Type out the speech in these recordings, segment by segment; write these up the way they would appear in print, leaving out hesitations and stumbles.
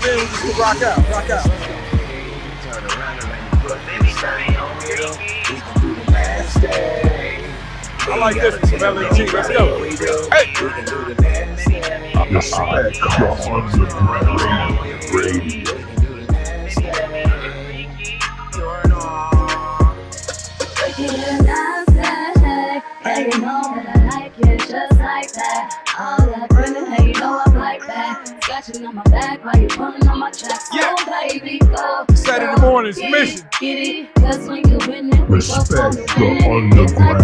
then we just rock out. Rock out. I like this one from LNG. Let's go. Hey. Respect the underground radio. Hey, you know that I like it just like that. All that grinning, hey, you know I like that. Scratching on my back while you pulling on my tracks. Yeah. Oh, baby, go. Saturday morning's mission. Get it, cause when you win it, Respect the underground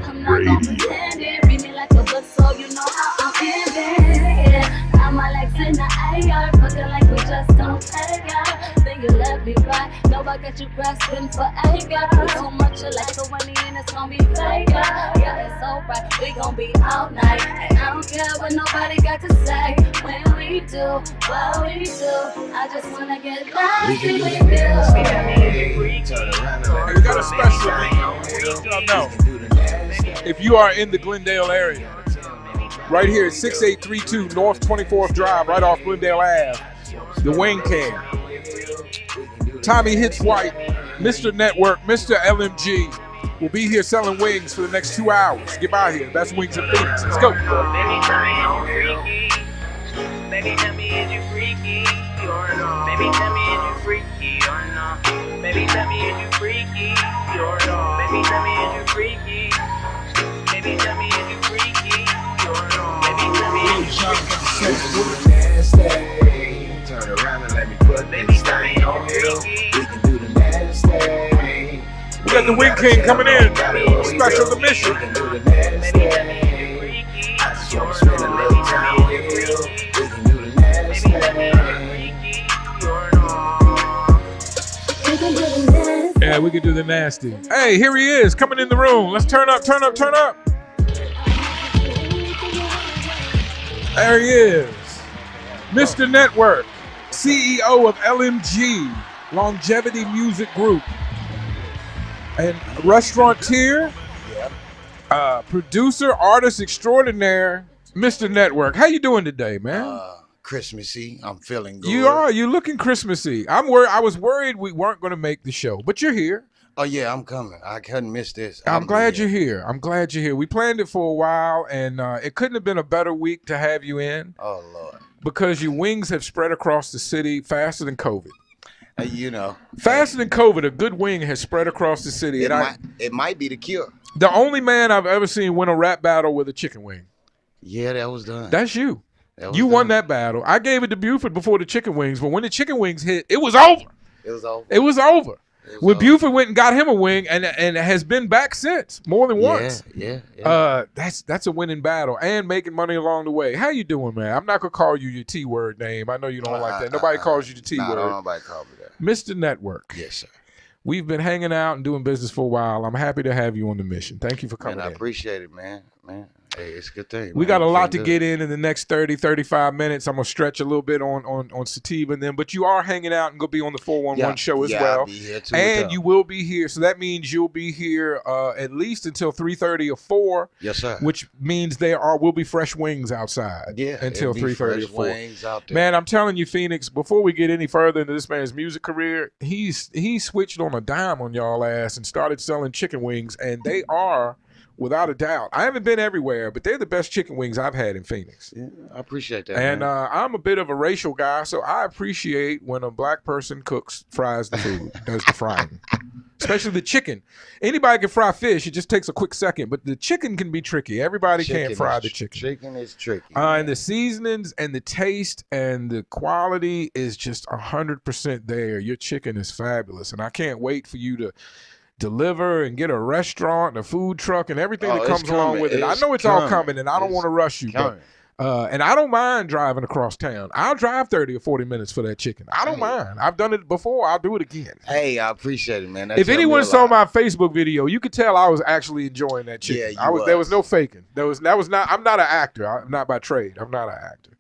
I'm not gonna radio. pretend it. Read me like a book, so you know how I'm in it. Yeah. I'm my legs in the AR, fucking like we just don't take out. Then you let me cry. No, I got you grasping for anger. Too much of like a money and it's gonna be fake. Yeah, it's alright. We gon' be all night. And I don't care what nobody got to say. When we do what we do, I just wanna get nasty with you. We got a special link. Y'all know. If you are in the Glendale area, right here at 6832 North 24th Drive, right off Glendale Ave, the Wing Can. Tommy Hits White, Mr. Network, Mr. LMG will be here selling wings for the next 2 hours. Get by here. Best wings in Phoenix. Let's go. Baby, tell me I'm freaky. Baby, tell me is you freaky or no? Baby, tell me is you freaky or no? Baby, tell me is you freaky or no? Baby, tell me is you freaky. Baby, tell me is you freaky or no? Baby, tell me is you freaky. Turn around and let me put Baby, tell me I'm freaky. We can do the nasty. We got the Wing King coming in. Special the mission. We can do the nasty. Baby, tell me is you freaky. I just wanna spend a little time with you. We can do the nasty. Baby, tell me is you freaky or no? We can do the nasty. Yeah, we can do the nasty. Hey, here he is coming in the room. Let's turn up, turn up, turn up. There he is. Mr. Network, CEO of LMG, Longevity Music Group, and restaurateur, producer, artist extraordinaire, Mr. Network. How you doing today, man? Christmassy. I'm feeling good. You are. You looking Christmassy. I'm worried. I was worried we weren't going to make the show, but you're here. Oh yeah, I'm coming. I couldn't miss this. I'm glad you're here. I'm glad you're here. We planned it for a while, and it couldn't have been a better week to have you in Oh Lord. because your wings have spread across the city faster than COVID. You know, Faster than COVID, a good wing has spread across the city. it might be the cure. The only man I've ever seen win a rap battle with a chicken wing. Yeah, that was done. That's you. That was You won done. that battle. I gave it to Buford before the chicken wings, but when the chicken wings hit, it was over. It was over. It was over. It was When over. Buford went and got him a wing, and has been back since more than once. Yeah. That's a winning battle and making money along the way. How you doing, man? I'm not gonna call you your T-word name. I know you don't like that. Nobody calls you the Nah, T-word. nobody called me that. Mr. Network. Yes, sir. We've been hanging out and doing business for a while. I'm happy to have you on the mission. Thank you for coming Man, I in. appreciate it, man. Hey, it's a good thing. We man. got a I'm lot to feeling get good. in the next 30, 35 minutes. I'm going to stretch a little bit on Sativa and them, but you are hanging out and going to be on the 411 show as well. I'll be here too. And you will be here. So that means you'll be here at least until 3:30 or 4, Yes, sir. which means will be fresh wings outside until 3:30 or 4. Wings out there. Man, I'm telling you, Phoenix, before we get any further into this man's music career, he switched on a dime on y'all ass and started selling chicken wings, and they are, without a doubt, I haven't been everywhere, but they're the best chicken wings I've had in Phoenix. Yeah, I appreciate that. And man. I'm a bit of a racial guy, so I appreciate when a black person fries the food, does the frying. Especially the chicken. Anybody can fry fish. It just takes a quick second. But the chicken can be tricky. Everybody can't fry the chicken. Chicken is tricky. And the seasonings and the taste and the quality is just 100% there. Your chicken is fabulous. And I can't wait for you to deliver and get a restaurant and a food truck and everything that comes along with it. I know it's all coming, and I don't want to rush you. But, and I don't mind driving across town. I'll drive 30 or 40 minutes for that chicken. I don't mind. I've done it before. I'll do it again. Hey, I appreciate it, man. That If helped me anyone a saw lot. my Facebook video, you could tell I was actually enjoying that chicken. Yeah, you There was was. no faking. That was not. I'm not an actor. I'm not by trade. I'm not an actor.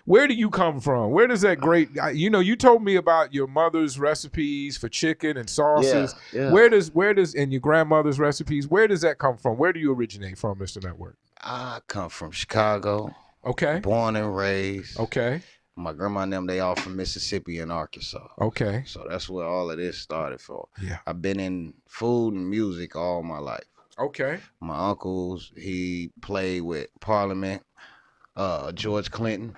Where do you come from? Where does that great? You told me about your mother's recipes for chicken and sauces. Yeah. Where does and your grandmother's recipes? Where does that come from? Where do you originate from, Mr. Network? I come from Chicago, Okay. born and raised. Okay. My grandma and them, they all from Mississippi and Arkansas. Okay. So that's where all of this started for. Yeah. I've been in food and music all my life. Okay. My uncles, he played with Parliament, George Clinton.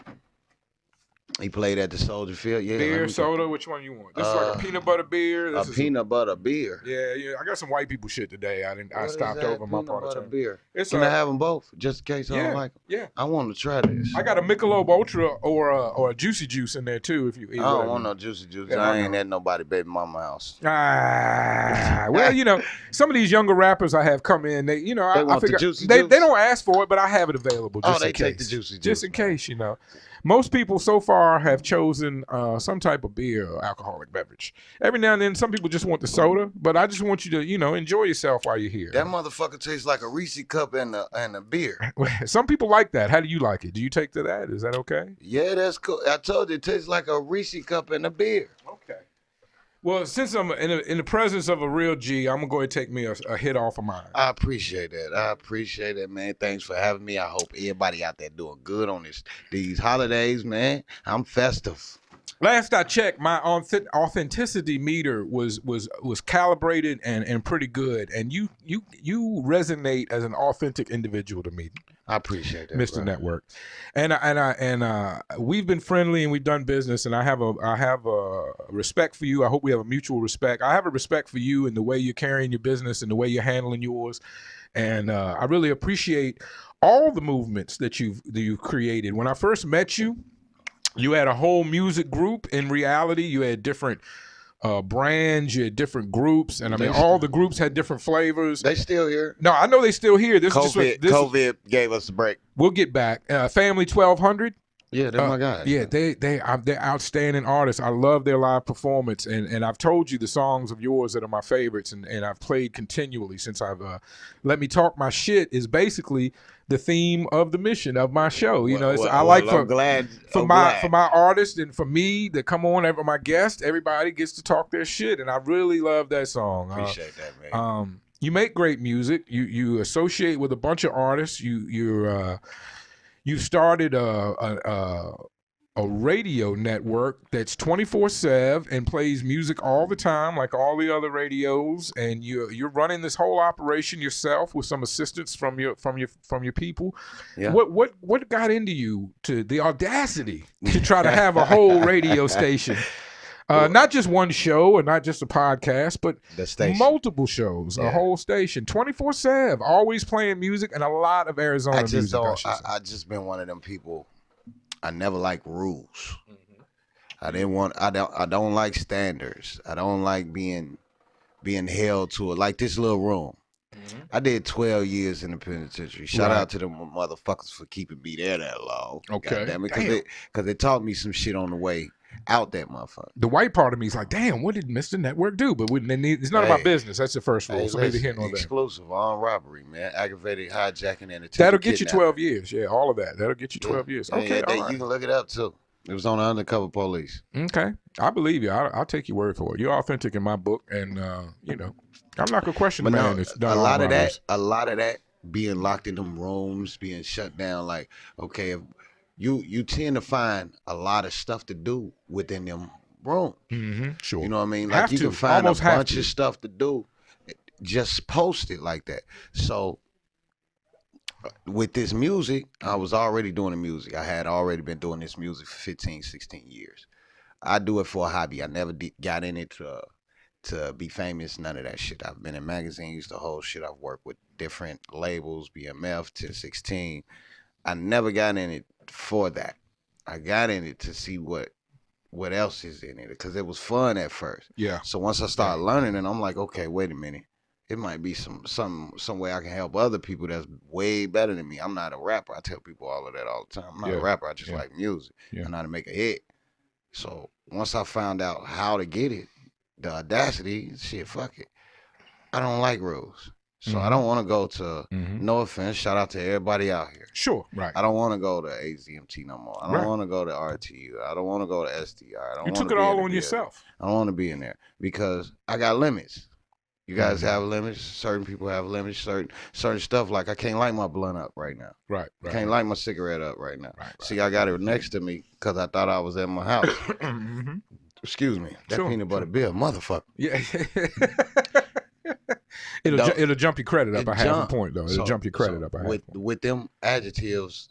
He played at the Soldier Field. Yeah, Beer, soda, which one you want? This is like a peanut butter beer. This a is peanut butter beer. Yeah. I got some white people shit today. I What stopped is that? over my Peanut part of butter town. beer. It's Can I have them both, just in case I don't like them? Yeah. I want to try this. I got a Michelob Ultra or a Juicy Juice in there too. If you eat I don't want no juicy juice. Yeah, I I ain't know. at nobody baby mama house. Well, some of these younger rappers I have come in, I want the figure juicy they juice? don't ask for it, but I have it available just Oh, they in case. take the juicy juice, just in man. case, Most people so far have chosen some type of beer or alcoholic beverage. Every now and then, some people just want the soda, but I just want you to, enjoy yourself while you're here. That motherfucker tastes like a Reese cup and a beer. Some people like that. How do you like it? Do you take to that? Is that okay? Yeah, that's cool. I told you it tastes like a Reese cup and a beer. Okay. Well, since I'm in the presence of a real G, I'm gonna go ahead and take me a hit off of mine. I appreciate that, man. Thanks for having me. I hope everybody out there doing good on these holidays, man. I'm festive. Last I checked, my authenticity meter was calibrated and pretty good, and you resonate as an authentic individual to me. I appreciate that, Mr. bro. Network, and we've been friendly and we've done business, and I have a respect for you. I hope we have a mutual respect. I have a respect for you and the way you're carrying your business and the way you're handling yours, and I really appreciate all the movements that you've created. When I first met you, you had a whole music group. In reality, you had different brands, you had different groups, and I mean, all the groups had different flavors. They still here. No, I know they still here. This COVID gave us a break. We'll get back. Family 1200. Yeah, they're my guys. Yeah, they're outstanding artists. I love their live performance, and I've told you the songs of yours that are my favorites, and I've played continually since I've Let Me Talk My Shit is basically the theme of the mission of my show. I'm glad for my artists and for me that come on, my guest, everybody gets to talk their shit, and I really love that song. Appreciate that, man. You make great music. You associate with a bunch of artists. You started a radio network that's 24/7 and plays music all the time, like all the other radios. And you're running this whole operation yourself with some assistance from your people. Yeah. What got into you to the audacity to try to have a whole radio station? Not just one show or not just a podcast, but The station. multiple shows, a whole station, 24/7, always playing music and a lot of Arizona music. I just been one of them people. I never like rules. Mm-hmm. I don't like standards. I don't like being held to it. Like this little room. Mm-hmm. I did 12 years in the penitentiary. Shout out to them motherfuckers for keeping me there that long. Okay. Damn it, because they taught me some shit on the way out that motherfucker. The white part of me is like, damn, what did Mr. Network do? But it's none of my business. That's the first rule. Hey, So neither listen, here nor there. exclusive armed robbery, man. Aggravated hijacking and attempted That'll get you kidnapping. 12 years. Yeah, all of that. That'll get you 12 years. Okay, all right. You can look it up too. It was on the Undercover Police. Okay, I believe you. I'll take your word for it. You're authentic in my book, and I'm not gonna question the But man no, that's done a all lot of this. that being locked in them rooms, being shut down. Like, okay, if you tend to find a lot of stuff to do within them rooms. Mm-hmm. Sure. You know what I mean? Have Like you to. can find Almost a have bunch to. of stuff to do. Just post it like that. So with this music, I was already doing the music. I had already been doing this music for 15, 16 years. I do it for a hobby. I never got in it to be famous, none of that shit. I've been in magazines, the whole shit. I've worked with different labels, BMF, 1016. I never got in it for that. I got in it to see what else is in it because it was fun at first. Yeah. So once I started learning it, I'm like, okay, wait a minute. It might be some way I can help other people that's way better than me. I'm not a rapper. I tell people all of that all the time. I'm not a rapper. I just like music. Yeah. I know how to make a hit. So once I found out how to get it, the audacity, shit, fuck it. I don't like rules. So I don't want to go to, no offense, shout out to everybody out here. Sure, right. I don't want to go to AZMT no more. I don't want to go to RTU. I don't want to go to SDR. You took it all on yourself. I don't want to be in there because I got limits. You guys have limits. Certain people have limits. Certain stuff, like I can't light my blunt up right now. Right. I Right. can't light my cigarette up right now. Right, See, I got it next to me because I thought I was at my house. Mm-hmm. Excuse me. That Sure, peanut butter beer, motherfucker. Yeah. Don't- it'll jump your credit up It a half a jump. point though. It'll So- jump your credit so up a half. with them adjectives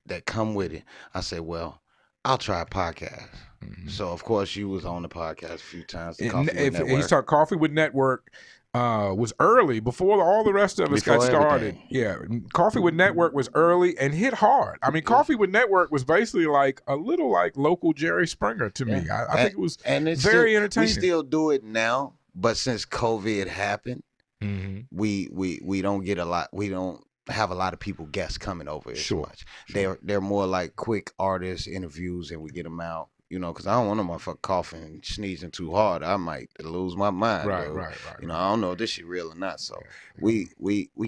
that come with it. I say, well, I'll try a podcast. Mhm. So of course you was on the podcast a few times. The And Coffee with if Network. he's talking Coffee with Network was early before all the rest of us got Before started. everything. Yeah, Coffee with Network was early and hit hard. I mean, Coffee with Network was basically like a little like local Jerry Springer to me. I think it was and it's very still, entertaining. We still do it now, but since COVID happened, Mm-hmm. we don't get a lot. We don't have a lot of people guests coming over as Sure, much. They're more like quick artist interviews, and we get them out. You know, because I don't want them motherfucker coughing and sneezing too hard. I might lose my mind. Right, dude. right. You know, I don't know if this shit real or not. So we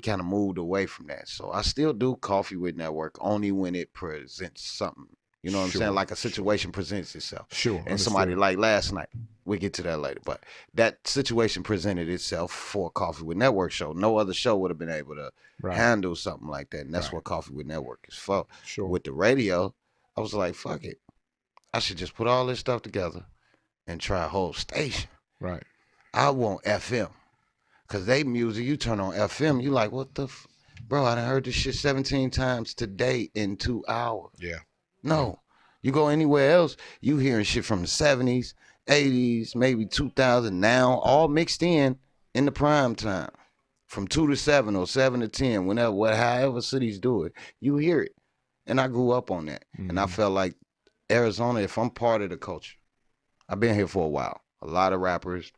kind of moved away from that. So I still do Coffee with Network only when it presents something. You know what I'm Sure. saying? Like a situation presents itself. Sure. And somebody like last night, we get to that later. But that situation presented itself for Coffee with Network show. No other show would have been able to handle something like that. And that's Right. what Coffee with Network is for. Sure. With the radio, I was like, fuck it. I should just put all this stuff together and try a whole station. Right. I want FM. Because they music, you turn on FM, you like, what the bro, I done heard this shit 17 times today in 2 hours. Yeah. No. You go anywhere else, you hearing shit from the 70s, 80s, maybe 2000 now, all mixed in the prime time. From 2 to 7 or 7 to 10, whenever, however cities do it, you hear it. And I grew up on that. And I felt like Arizona, if I'm part of the culture, I've been here for a while. A lot of rappers,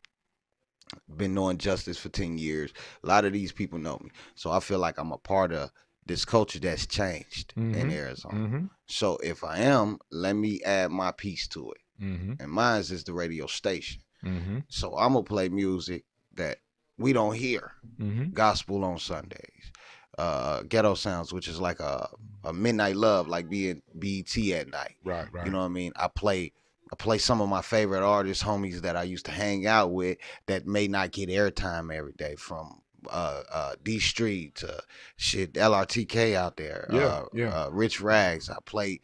been knowing Justice for 10 years. A lot of these people know me. So I feel like I'm a part of this culture that's changed in Arizona. Mm-hmm. So if I am, let me add my piece to it. Mm-hmm. And mine is the radio station. Mm-hmm. So I'm going to play music that we don't hear. Mm-hmm. Gospel on Sundays. Ghetto Sounds, which is like a midnight love, like being BET at night. Right. Right. You know what I mean? I play some of my favorite artists, homies that I used to hang out with that may not get airtime every day, from D Street to shit LRTK out there. Rich Rags. I play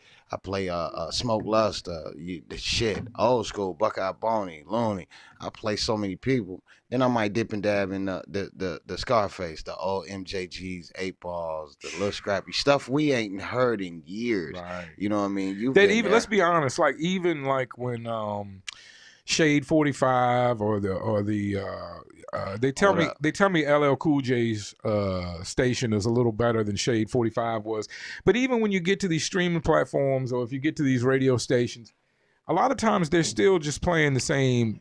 Smoke Lust, the shit, old school, Buckeye Boney, Looney. I play so many people. Then I might dip and dab in the Scarface, the old MJGs, 8 Balls, the little scrappy stuff we ain't heard in years. Right. You know what I mean? You've That been even there. let's be honest, like even like when Shade 45 or they tell Hold me LL Cool J's station is a little better than Shade 45 was. But even when you get to these streaming platforms or if you get to these radio stations, a lot of times they're still just playing the same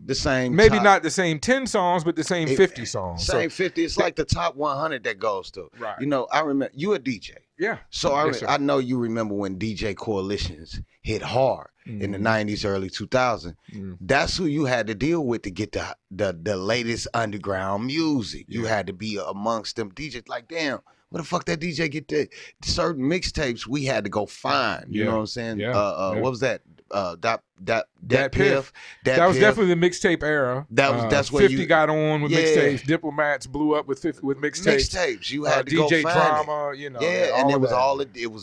maybe top- not the same 10 songs, but the same 50 songs. Same So, 50. It's like the top 100 that goes to. Right. You know, I remember you a DJ. yeah. So Yes, sir. I know you remember when DJ coalitions hit hard in the 90s, early 2000s. Mm. That's who you had to deal with to get the latest underground music. You had to be amongst them DJs. Like, damn, where the fuck that DJ get that? Certain mixtapes we had to go find. You Yeah. know what I'm saying? Yeah. What was that? Dat Dat Piff. That was definitely the mixtape era. That's where 50 you- got on with Yeah. mixtapes. Diplomats blew up with 50 with mixtapes. mixtapes. You had to go DJ find it. Drama, you know. Yeah, all and it of was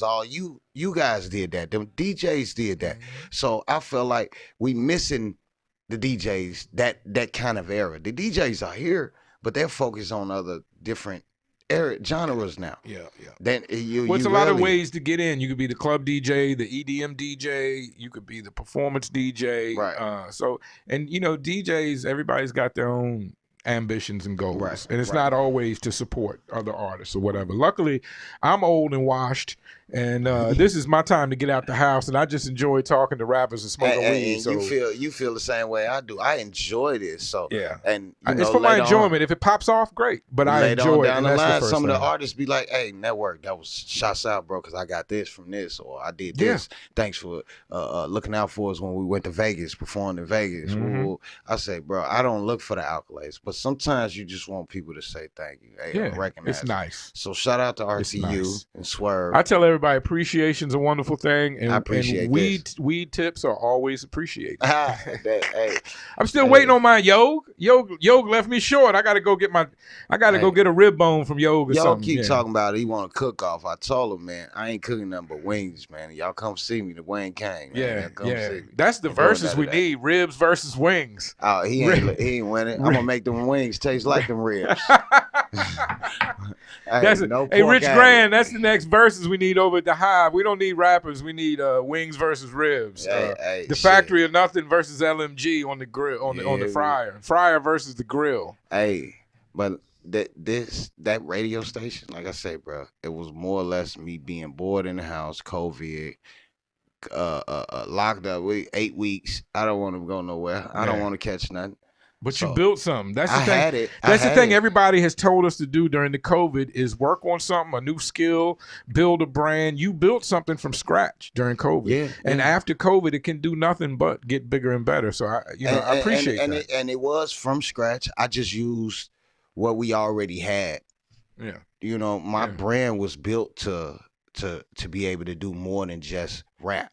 that. all you guys did that. Them DJs did that. So I feel like we missing the DJs that kind of era. The DJs are here, but they're focused on other different genres now. Yeah, yeah. Then you Well, it's you a lot of really- ways to get in. You could be the club DJ, the EDM DJ. You could be the performance DJ. Right. And you know, DJs. Everybody's got their own ambitions and goals, Right, and it's right. not always to support other artists or whatever. Luckily, I'm old and washed, and this is my time to get out the house. And I just enjoy talking to rappers and smoking weed. And So you feel the same way I do. I enjoy this. So yeah, and it's know, for my later on- enjoyment. If it pops off, great. But I later enjoy on it. down And the that's line, first some of the thing. artists be like, "Hey, network, that was shots out, bro, because I got this from this, or I did Yeah. this. Thanks for looking out for us when we went to Vegas, performed in Vegas." Mhm. Woo-woo. I say, bro, I don't look for the accolades, but sometimes you just want people to say thank you. Hey, Yeah, recognize it's it. nice. So shout out to It's RTU nice. and Swerve. I tell everybody appreciation's a wonderful thing, and, I appreciate and weed tips are always appreciated. Hey, I'm still waiting on my Yog. Yog left me short. I gotta go get a rib bone from Yog or y'all something. keep yeah. talking about he want to cook off. I told him, man, I ain't cooking nothing but wings, man. Y'all come see me, the Wayne King, man. Yeah, Y'all come yeah. see me. That's the Ain't doing verses none we of that. need: ribs versus wings. Oh, he ain't winning. I'm gonna make them wings taste like them ribs. That's no hey, pork Rich added. Grand. That's the next verses we need over at the Hive. We don't need rappers. We need wings versus ribs. Hey, the shit. Factory of Nothing versus LMG on the grill on the fryer. Fryer versus the grill. Hey, but that radio station, like I say, bro, it was more or less me being bored in the house, COVID, locked up. 8 weeks. I don't want to go nowhere. I don't Yeah. want to catch nothing. But So, you built something. That's the I thing. had it. That's the thing everybody has told us to do during the COVID is work on something, a new skill, build a brand. You built something from scratch during COVID. Yeah. And after COVID, it can do nothing but get bigger and better. So I appreciate that. And it was from scratch. I just used what we already had. Yeah. You know, my brand was built to be able to do more than just rap.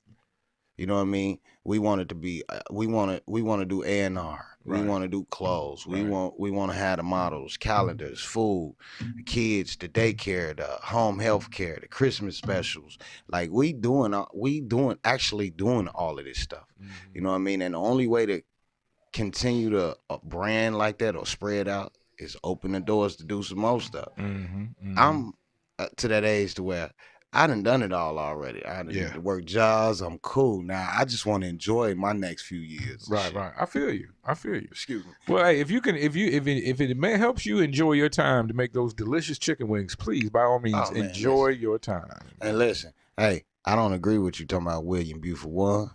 You know what I mean? We wanted to be. We want to do A&R. We want to do clothes. We want to have the models, calendars, food, the kids, the daycare, the home health care, the Christmas specials. Like actually doing all of this stuff. You know what I mean? And the only way to continue to brand like that or spread out is open the doors to do some more stuff. I'm to that age to where I done it all already. I done worked jobs. I'm cool now. I just want to enjoy my next few years. Right. I feel you. Excuse me. Well, hey, if it may helps you enjoy your time to make those delicious chicken wings, please, by all means, enjoy your time. And listen, hey, I don't agree with you talking about William Buford one,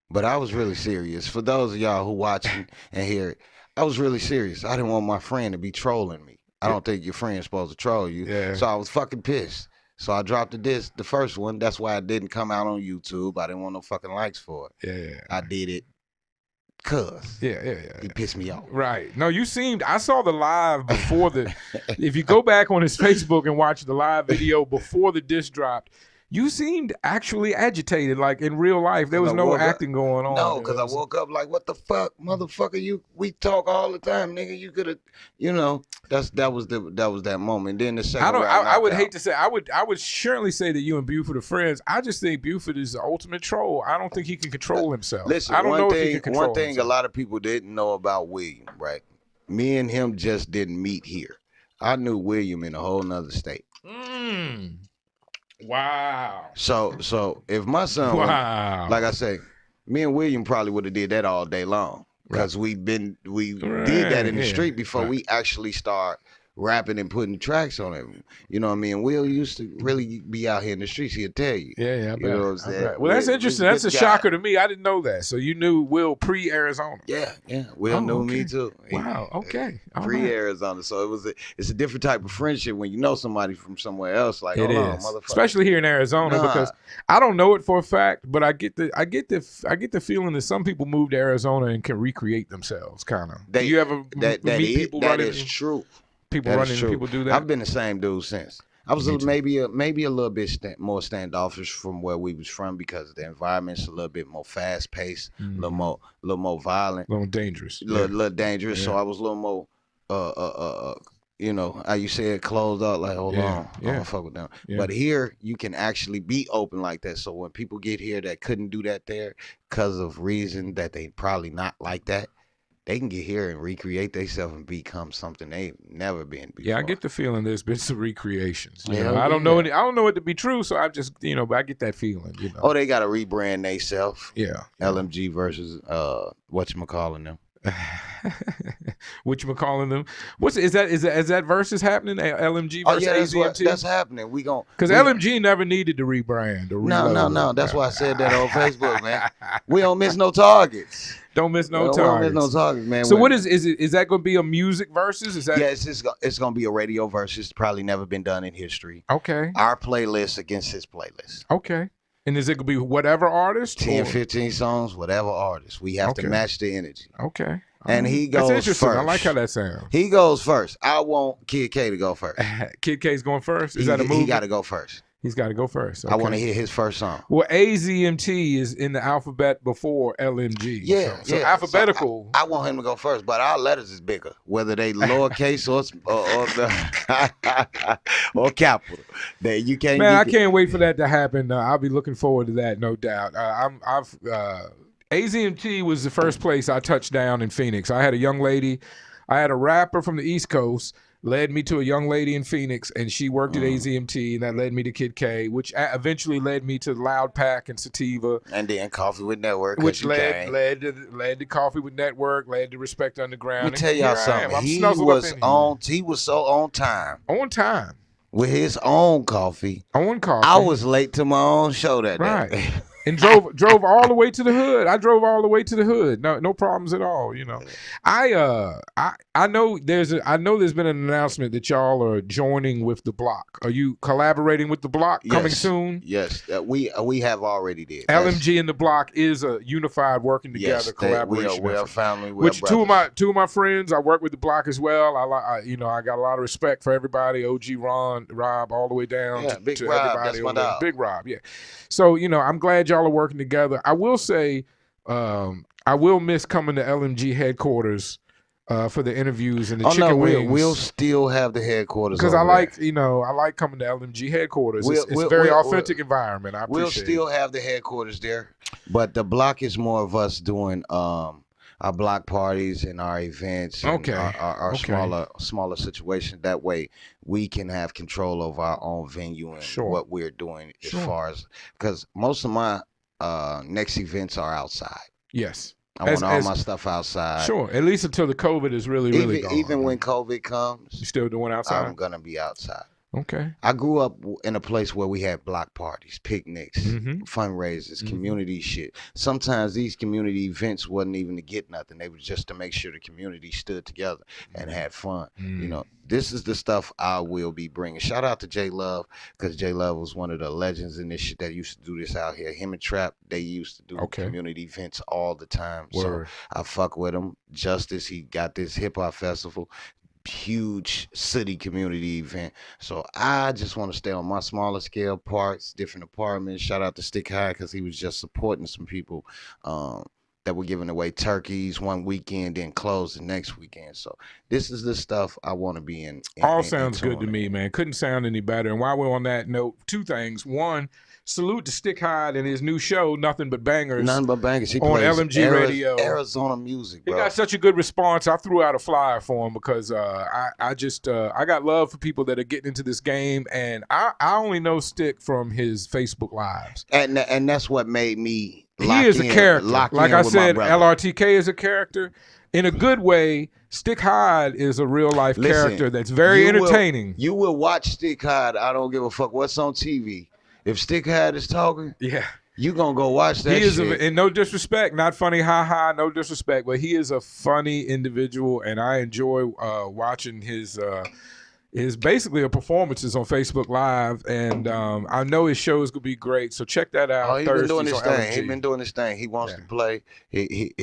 but I was really serious. For those of y'all who watching and hear it, I was really serious. I didn't want my friend to be trolling me. I don't think your friend's supposed to troll you. Yeah. So I was fucking pissed. So I dropped the first one. That's why it didn't come out on YouTube. I didn't want no fucking likes for it. Yeah. I did it cause. Yeah. He pissed me off. Right. No, I saw the live before if you go back on his Facebook and watch the live video before the diss dropped, you seemed actually agitated, like in real life. There was no acting going on. No, because I woke up like, what the fuck, motherfucker? We talk all the time, nigga. You could have, that was that moment. Then the second I would hate to say, I would surely say that you and Buford are friends. I just think Buford is the ultimate troll. I don't think he can control himself. Listen, I don't know if he can control one thing himself. a lot of people didn't know about William, right? Me and him just didn't meet here. I knew William in a whole nother state. Wow. So if my son, like I say, me and William probably would have did that all day long because we did that in the street before we actually start rapping and putting tracks on it. You know what I mean? Will used to really be out here in the streets. He'll tell you. Yeah. You know what I'm saying? Well, that's interesting. That's a shocker to me. I didn't know that. So you knew Will pre-Arizona. Yeah. Will knew me too. Wow. Okay. Pre-Arizona. So it's a different type of friendship when you know somebody from somewhere else. Like, it hold on, is, motherfucker. especially here in Arizona, because I don't know it for a fact, but I get the feeling that some people move to Arizona and can recreate themselves, kind of. Do you ever meet people that running? is true. People running, people do that. I've been the same dude since. I was maybe a little bit more standoffish from where we was from because the environment's a little bit more fast paced, a little more violent, a little dangerous, little dangerous. Yeah. So I was a little more, how you say it, closed up. Like, hold on, I don't fuck with them. Yeah. But here you can actually be open like that. So when people get here that couldn't do that there because of reason that they probably not like that, they can get here and recreate themselves and become something they've never been before. Yeah, I get the feeling there's been some recreations. I don't know it to be true, so I just but I get that feeling. Oh, they got to rebrand themselves. Yeah. LMG versus whatchamacalling them. Whatchamacalling them? Is that versus happening? LMG versus AZMT? That's happening. We gon' because LMG never needed to rebrand or no. That's why I said that on Facebook, man. We don't miss no targets. Don't miss no targets. Don't miss no targets, man. So is that going to be a music versus? Is that? Yeah, it's going to be a radio versus. Probably never been done in history. Okay. Our playlist against his playlist. Okay. And is it going to be whatever artist? 10, 15 songs, whatever artist. We have to match the energy. Okay. and he That's goes interesting. first. I like how that sounds. He goes first. I want Kid K to go first. Kid K's going first. Is that a movie? He got to go first. He's got to go first. I want to Okay. hear his first song. Well, AZMT is in the alphabet before LMG. Yeah, So yeah. alphabetical. So I want him to go first, but our letters is bigger, whether they lowercase or capital. That you can't. Man, I can't wait for that to happen. I'll be looking forward to that, no doubt. AZMT was the first place I touched down in Phoenix. I had a young lady. I had a rapper from the East Coast led me to a young lady in Phoenix, and she worked at AZMT, and that led me to Kid K, which eventually led me to Loud Pack and Sativa, And then Coffee with Network, which led to Coffee with Network, led to Respect Underground. Let me tell y'all And here I am. something. I'm He snuzzled was up in here. on. He was so on time On time. with his own coffee. On coffee. I was late to my own show that Right. day. And drove all the way to the hood. I drove all the way to the hood. No problems at all. You know, I know there's been an announcement that y'all are joining with the Block. Are you collaborating with the Block coming Yes. soon? Yes, we have already did. LMG and the Block is a unified working together collaboration. We are effort. family. Which two of my friends I work with the Block as well. I got a lot of respect for everybody. OG Ron, Rob, all the way down Yeah, to, Big to Rob, everybody. that's my over there. dog. Big Rob, yeah. So I'm glad y'all are working together. I will say, I will miss coming to LMG headquarters for the interviews and the chicken wings. We'll still have the headquarters because I over like there. I like coming to LMG headquarters. It's We'll- a very we'll- authentic environment. I appreciate We'll still have the headquarters there, but the Block is more of us doing our block parties and our events and Okay. our Okay. smaller situation. That way we can have control over our own venue and Sure. what we're doing Sure. as far as, because most of my next events are outside. Yes. I want all my stuff outside. Sure. At least until the COVID is really gone. Even when COVID you comes, still doing outside. I'm gonna be outside. Okay. I grew up in a place where we had block parties, picnics, Mhm. fundraisers, Mhm. community shit. Sometimes these community events wasn't even to get nothing. They were just to make sure the community stood together and had fun. You know, this is the stuff I will be bringing. Shout out to J Love, because J Love was one of the legends in this shit that used to do this out here. Him and Trap, they used to do community events all the time. Word. So I fuck with him. Justice, he got this hip hop festival. Huge city community event. So I just want to stay on my smaller scale parts, different apartments. Shout out to Stick High, because he was just supporting some people that were giving away turkeys one weekend, then closed the next weekend. So this is the stuff I want to be in. All sounds good to me, man. Couldn't sound any better. And while we're on that note, two things. One, salute to Stick Hide and his new show, Nothing But Bangers. Nothing but bangers. He on plays LMG Radio. Arizona music, He bro. got such a good response. I threw out a flyer for him because I got love for people that are getting into this game, and I only know Stick from his Facebook lives. And that's what made me. He is a character. Like I said, LR. LRTK is a character. In a good way, Stick Hide is a real life character that's very entertaining. You will watch Stick Hide. I don't give a fuck what's on TV. If Stick Hide is talking, Yeah. you gonna go watch that He is, shit. and no disrespect, not funny, no disrespect, but he is a funny individual, and I enjoy watching his basically performances on Facebook Live, and I know his show is gonna be great. So check that out. He's been doing Thursdays this on thing. LMG. He's been doing this thing. He wants to play. He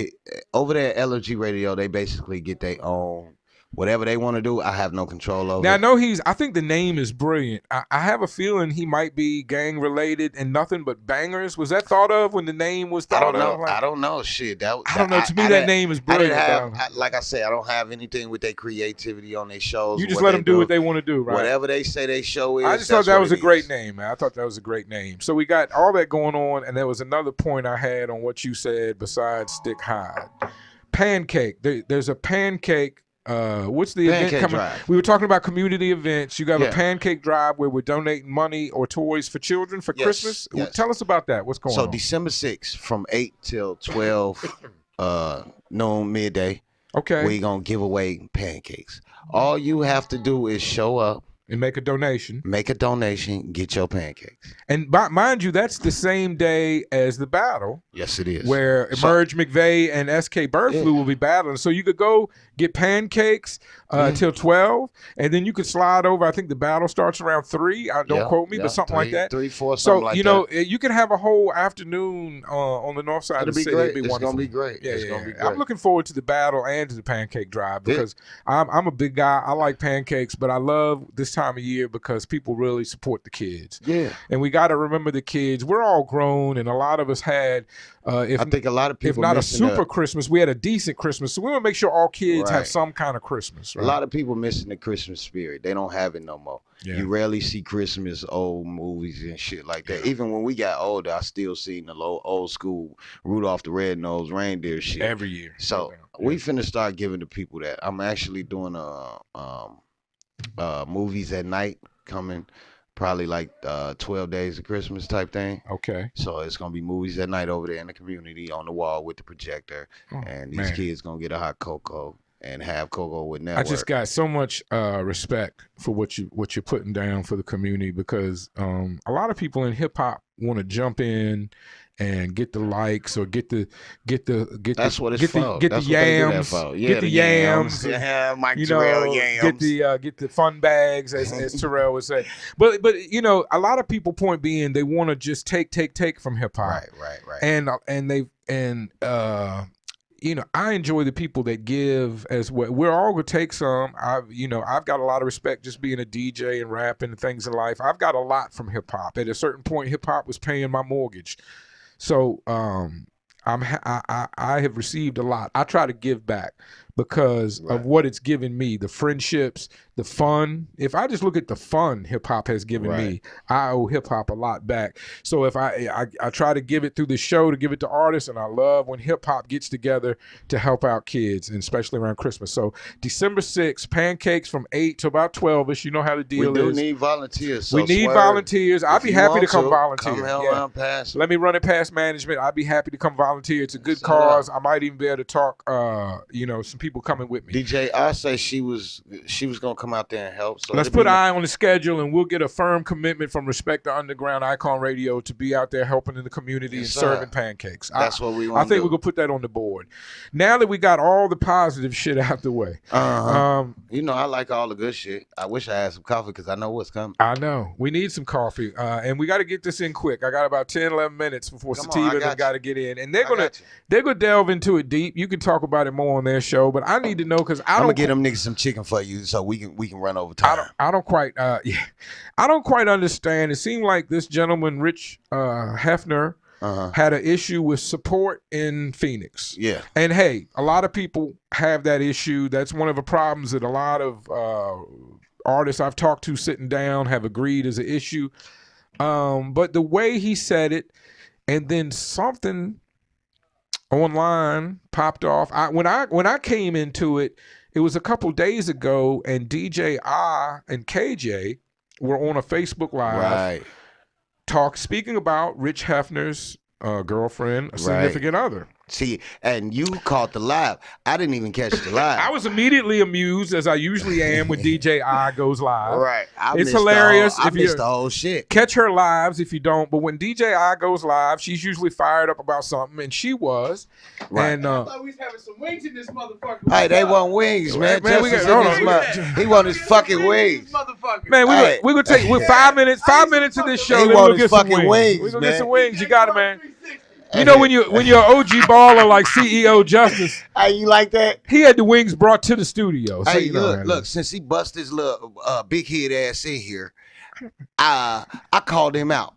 over there at LG Radio, they basically get their own. Whatever they want to do, I have no control over. Now I know I think the name is brilliant. I have a feeling he might be gang related and Nothing But Bangers. Was that thought of when the name was I thought don't know. of? Like, I don't know. Shit. I don't know. To me, that name is I brilliant. didn't bro. have, like I said, I don't have anything with their creativity on their shows. You just what let they them do what they want to do, right? Whatever they say their show is. I just thought that's that what was it a great is. name, man. I thought that was a great name. So we got all that going on, and there was another point I had on what you said besides Stick Hide. Pancake. There's a pancake. What's the Pancake event coming? drive. We were talking about community events. You got Yeah. a pancake drive where we're donating money or toys for children for Yes, Christmas. yes. Tell us about that. What's going So on? December 6th from 8 till 12 noon midday, Okay. we gonna give away pancakes. All you have to do is show up. and make a donation. Make a donation, get your pancakes. And mind you, that's the same day as the battle, Yes, it is. where Emerge McVeigh and SK Burflew will be battling. So you could go get pancakes till 12, and then you could slide over. I think the battle starts around 3. Don't quote me, but something like that. 3, 4, something like that. So, you can have a whole afternoon on the north side of the city. Great. It'd be It's wonderful. gonna be great. It's gonna be great. I'm looking forward to the battle and to the pancake drive because I'm a big guy. I like pancakes, but I love this time of year because people really support the kids. Yeah. And we got to remember the kids. We're all grown, and a lot of us had, I think a lot of people if not a missing super Christmas, we had a decent Christmas. So we want to make sure all kids have Right. some kind of Christmas. Right? A lot of people missing the Christmas spirit. They don't have it no more. Yeah. You rarely see Christmas old movies and shit like that. Even when we got older, I still seen the old school Rudolph the Red-Nosed Reindeer shit. Every year. So we finna start giving the people that. I'm actually doing movies at night coming, probably like 12 days of Christmas type thing. Okay. So it's gonna be movies at night over there in the community on the wall with the projector, and these man. kids gonna get a hot cocoa and have cocoa with network. I just got so much respect for what you're putting down for the community because a lot of people in hip hop want to jump in and get the likes or get the That's what it's get for. the That's yams, what they do that for. Yeah, get the yams, Yeah, Mike you Terrell know, yams. get the fun bags as Terrell would say. But a lot of people point being they want to just take from hip hop. Right. I enjoy the people that give as well. We're all gonna take some. I've got a lot of respect just being a DJ and rapping and things in life. I've got a lot from hip hop. At a certain point, hip hop was paying my mortgage, so I have received a lot. I try to give back because of what it's given me, the friendships, the fun. If I just look at the fun hip hop has given me, I owe hip hop a lot back. So if I try to give it through the show, to give it to artists, and I love when hip hop gets together to help out kids, and especially around Christmas. So December 6th, pancakes from 8 to about 12ish. You know how the deal is. We do need volunteers. So we need Swerve, volunteers. I'd be happy to come volunteer. Come around past. Let me run it past management. I'd be happy to come volunteer. It's a good cause. I might even be able to talk. Some people coming with me. DJ, I say she was gonna come out there and help. So let's put an eye on the schedule, and we'll get a firm commitment from Respect the Underground Icon Radio to be out there helping in the community and serving pancakes. That's what we want. I think we're gonna put that on the board. Now that we got all the positive shit out the way, I like all the good shit. I wish I had some coffee because I know what's coming. I know we need some coffee, and we got to get this in quick. I got about 10, 11 minutes before Sativa and got to get in, and they're gonna delve into it deep. You can talk about it more on their show, but I need to know because I'm gonna get them niggas some chicken for you so we can run over time. I don't quite I don't quite understand. It seemed like this gentleman Rich Hefner had an issue with support in Phoenix. Yeah. And hey, a lot of people have that issue. That's one of the problems that a lot of artists I've talked to sitting down have agreed is an issue. But the way he said it, and then something online popped off. When I came into it, it was a couple days ago, and DJ I and KJ were on a Facebook Live speaking about Rich Hefner's girlfriend, a significant other. See, and you caught the live. I didn't even catch the live. I was immediately amused, as I usually am when DJ I goes live. Right. It's hilarious. I missed the whole shit. Catch her lives if you don't. But when DJ I goes live, she's usually fired up about something, and she was. Right. And I thought we was having some wings in this motherfucker. Hey, they want wings, man. Man, He want his fucking wings. Man, we're gonna take 5 minutes. 5 minutes of this show. He Then want we'll his get some fucking wings. wings, We're gonna man. get some wings. You got it, man. You know when you're an OG baller like CEO Justice, Hey, you like that? he had the wings brought to the studio. So Hey, you know look, since he bust his little big head ass in here, I called him out.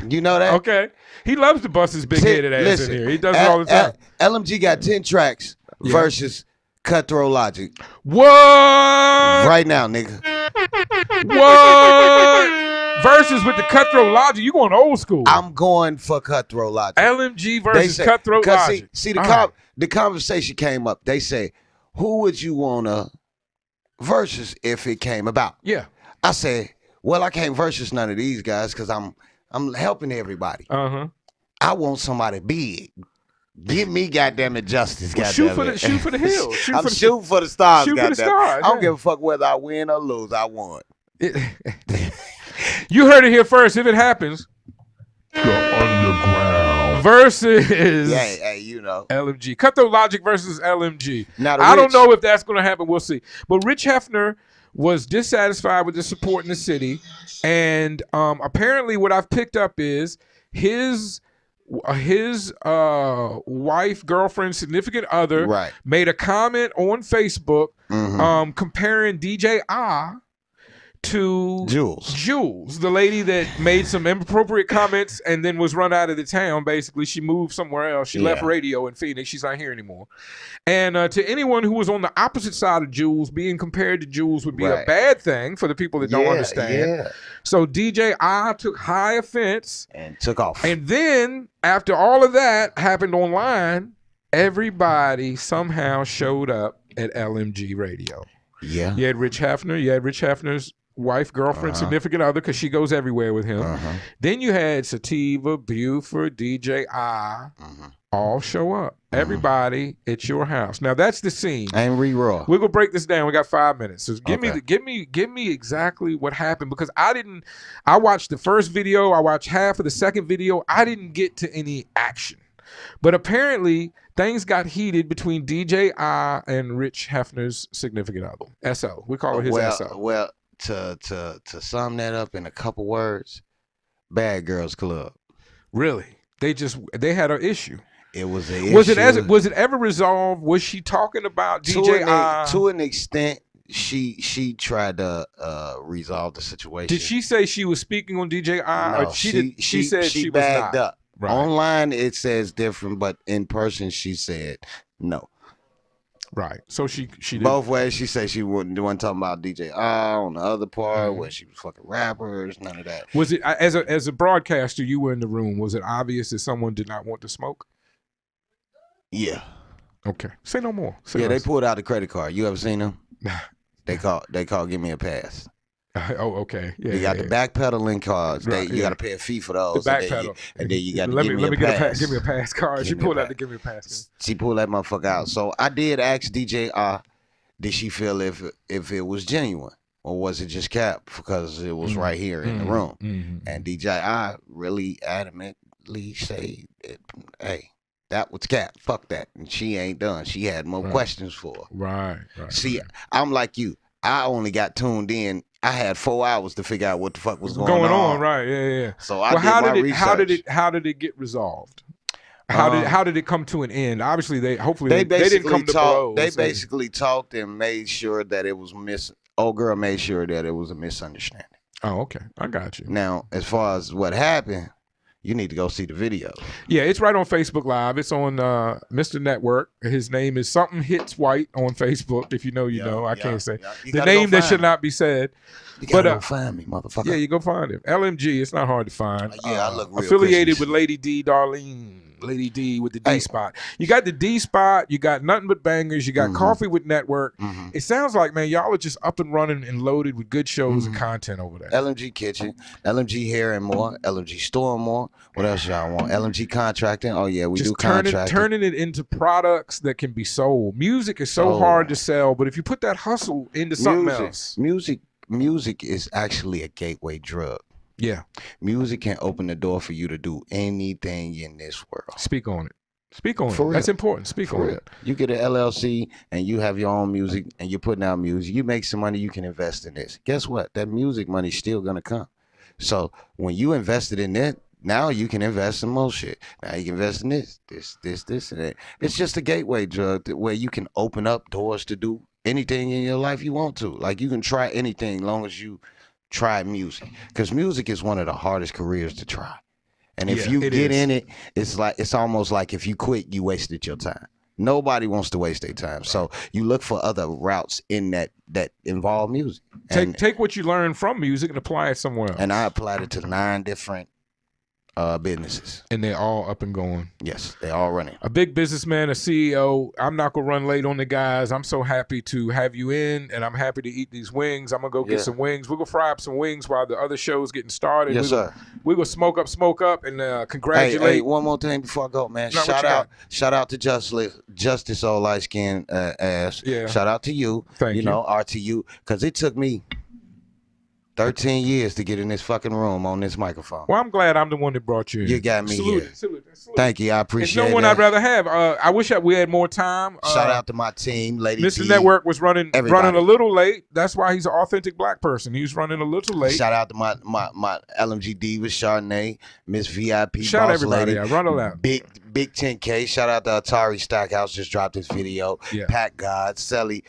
You know that? Okay, he loves to bust his big headed ass Listen, in here. He does it all the time. LMG got 10 tracks versus Cutthroat Logic. What? Right now, nigga. What? Versus with the Cutthroat Logic, you going old school. I'm going for Cutthroat Logic. LMG versus Cutthroat Logic. See the conversation came up. They say, who would you wanna versus if it came about? Yeah. I said, well, I can't versus none of these guys because I'm helping everybody. I want somebody big. Give me goddamn it justice, Well, shoot for the hills. I'm shooting for the stars, Shoot for the goddamn. stars. I don't give a fuck whether I win or lose. I won. You heard it here first. If it happens, The underground. versus Hey, you know. LMG. Cutthroat Logic versus LMG. Now, the I don't Rich- know if that's going to happen. We'll see. But Rich Hefner was dissatisfied with the support in the city, and apparently, what I've picked up is his wife, girlfriend, significant other Right. made a comment on Facebook Mhm. comparing DJ to Jules. the lady that made some inappropriate comments and then was run out of the town. Basically, she moved somewhere else. She left Yeah. radio in Phoenix. She's not here anymore. And to anyone who was on the opposite side of Jules, being compared to Jules would be a Right. bad thing for the people that don't understand. Yeah. So DJ took high offense. And took off. And then after all of that happened online, everybody somehow showed up at LMG Radio. Yeah. You had Rich Hefner. You had Rich Hefner's wife, girlfriend, significant other, because she goes everywhere with him. Then you had Sativa, Buford, DJ all show up. Everybody at your house. Now that's the scene. And re-roll. We're gonna break this down. We got 5 minutes. So give Okay. me exactly what happened, because I watched the first video, I watched half of the second video. I didn't get to any action. But apparently things got heated between DJ and Rich Hefner's significant other. SO. We call it his SO. Well, to sum that up in a couple words, Bad Girls Club. Really? They had an issue. It was a Was issue. it ever resolved? Was she talking about DJ to an extent? She tried to resolve the situation. Did she say she was speaking on DJ No, or she said she was bagged not? up. Right. Online it says different, but in person she said no. Right. So she did. Both ways. She said she wasn't talking about DJ on the other part where she was fucking rappers. None of that. Was it as a broadcaster? You were in the room. Was it obvious that someone did not want to smoke? Yeah. Okay. Say no more. Say Yeah. They less. pulled out the credit card. You ever seen them? They call Give Me a Pass. Oh, okay. Yeah. You got yeah, the backpedaling cards. Right, You got to pay a fee for those. The and then backpedal. and then you got to let give me me a get pass. Give me a pass card. Give She me a pulled out pass. to give me a pass. She pulled that motherfucker out. So I did ask DJ did she feel if it was genuine or was it just cap because it was right here in the room? And DJ really adamantly said, hey, that was cap. Fuck that. And she ain't done. She had more questions for her. Right. See, I'm like you. I only got tuned in. I had 4 hours to figure out what the fuck was going on. Right. Yeah. So I did my research. How did it get resolved? How did it come to an end? Obviously, they didn't basically come to blows. They basically talked and made sure that it was old girl made sure that it was a misunderstanding. Oh, okay. I got you. Now, as far as what happened, you need to go see the video. Yeah, it's right on Facebook Live. It's on Mr. Network. His name is Something Hits White on Facebook. If you know, you know. I can't say You the gotta go name that find should me. not be said. You gotta But, go find me, motherfucker. Yeah, you go find him. LMG. It's not hard to find. Yeah, I look real affiliated Christian. with Lady D, Darlene. Lady D with the D spot. You got the D spot. You got Nothing But Bangers. You got Coffee with Network. It sounds like, man, y'all are just up and running and loaded with good shows and content over there. LMG Kitchen, LMG Hair and More, LMG Store and More. What else y'all want? LMG Contracting. Oh yeah, we do Just contracting. turning it into products that can be sold. Music is so Oh. hard to sell, but if you put that hustle into something else, Music is actually a gateway drug. yeah, Music can open the door for you to do anything in this world. speak on it. Speak on For it. That's real. important. Speak For on real. it. You get an LLC and you have your own music and you're putting out music. You make some money, you can invest in this. Guess what? That music money's still gonna come. So when you invested in that, now you can invest in more shit. Now you can invest in this, and that. It's just a gateway drug where you can open up doors to do anything in your life you want to. Like you can try anything long as you try music. Because music is one of the hardest careers to try. And if Yeah, you it get is. in it, it's almost like if you quit, you wasted your time. Nobody wants to waste their time. So you look for other routes in that involve music. Take what you learn from music and apply it somewhere else. And I applied it to 9 different businesses. And they're all up and going. Yes, they all running. A big businessman, a CEO. I'm not gonna run late on the guys. I'm so happy to have you in, and I'm happy to eat these wings. I'm gonna go get Yeah. some wings. We're gonna fry up some wings while the other show's getting started. Yes, sir. We're gonna smoke up, and congratulate. Hey, one more thing before I go, man. No, what you Shout out to Justice Old Light Skin Ass. Yeah. Shout out to you. Thank you. know, RTU, because it took me 13 years to get in this fucking room on this microphone. Well, I'm glad I'm the one that brought you in. You got me Salute here. it, salute it, salute it. Thank you. I It's appreciate no one that. I'd rather have. I wish we had more time. Shout out to my team, Lady Mr. T. Network was running everybody. a little late. That's why he's an authentic black person. He was running a little late. Shout out to my LMG Divas, Chardonnay, Miss VIP, Shout Boss everybody Lady, out. Run it out. Big 10K. Shout out to Atari Stackhouse, just dropped his video. Yeah. Pat God, Sally,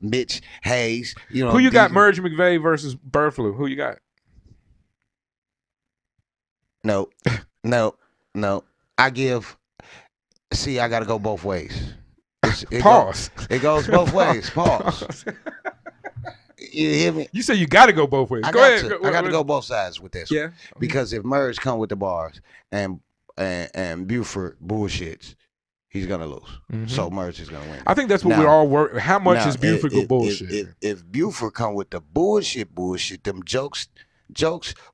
Mitch Hayes. You know Who you got? these- Merge McVeigh versus Bird Flu. Who you got? No. I got to go both ways. Pause. It goes both ways. Pause. You hear me? You say you got to go both ways. I Go got ahead. to. I got to go both sides with this. Yeah. Because if Merge come with the bars and Buford bullshits, he's gonna lose. Mhm. So Merge is gonna win. I think that's what Now- we're all worried. How much Now, is Buford go if- bullshit? If Buford come with the bullshit, them jokes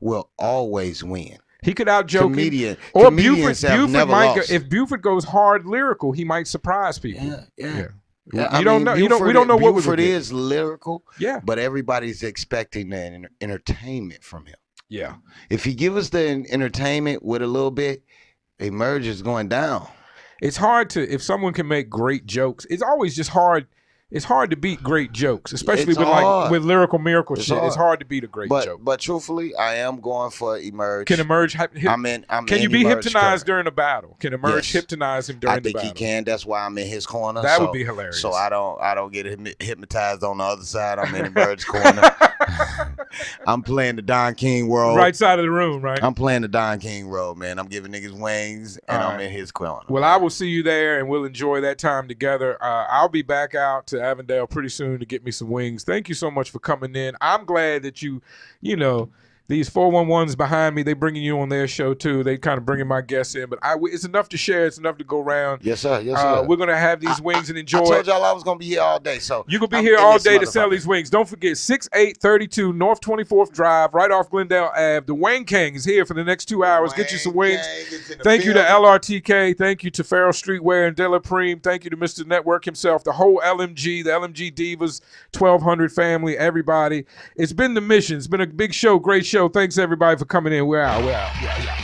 will always win. He could out joke Comedians Buford have never might lost. go, if Buford goes hard lyrical, he might surprise people. Yeah. You don't know. You don't know what Buford would is lyrical, Yeah. but everybody's expecting the entertainment from him. Yeah. If he give us the entertainment with a little bit, Merge is going down. It's hard to if someone can make great jokes. It's always just hard. It's hard to beat great jokes, especially It's with hard. with lyrical miracle It's shit. It's hard. hard to beat a great joke. But truthfully, I am going for Emerge. Can Emerge? I'm Can in you be Emerge hypnoptized corner. during a battle? Can Emerge Yes. hypnotize him during I the think battle? he can. That's why I'm in his corner. That so, would be hilarious. So I don't get hypnotized on the other side. I'm in Emerge corner. I'm playing the Don King role. Right side of the room, right? I'm playing the Don King role, man. I'm giving niggas wings, and All I'm right. in his corner. Well, I will see you there, and we'll enjoy that time together. I'll be back out to Avondale pretty soon to get me some wings. Thank you so much for coming in. I'm glad that you know, these 411s behind me, they bringing you on their show too. They kind of bringing my guests in, but it's enough to share. It's enough to go around. Yes, sir. Yes, sir. We're gonna have these wings and enjoy I it. told y'all I was gonna be here all day, so You can be I'm here in all this day to sell motherfucker. these wings. Don't forget, 6832 North 24th Drive, right off Glendale Ave. The Wayne King is here for the next 2 hours. Get you some wings. Thank you to LRTK. Thank you to Farrell Streetwear and Della Preme. Thank you to Mr. Network himself, the whole LMG, the LMG Divas, 1200 family, everybody. It's been the mission. It's been a big show, great show. Thanks, everybody, for coming in. We're out. We're out. Yeah.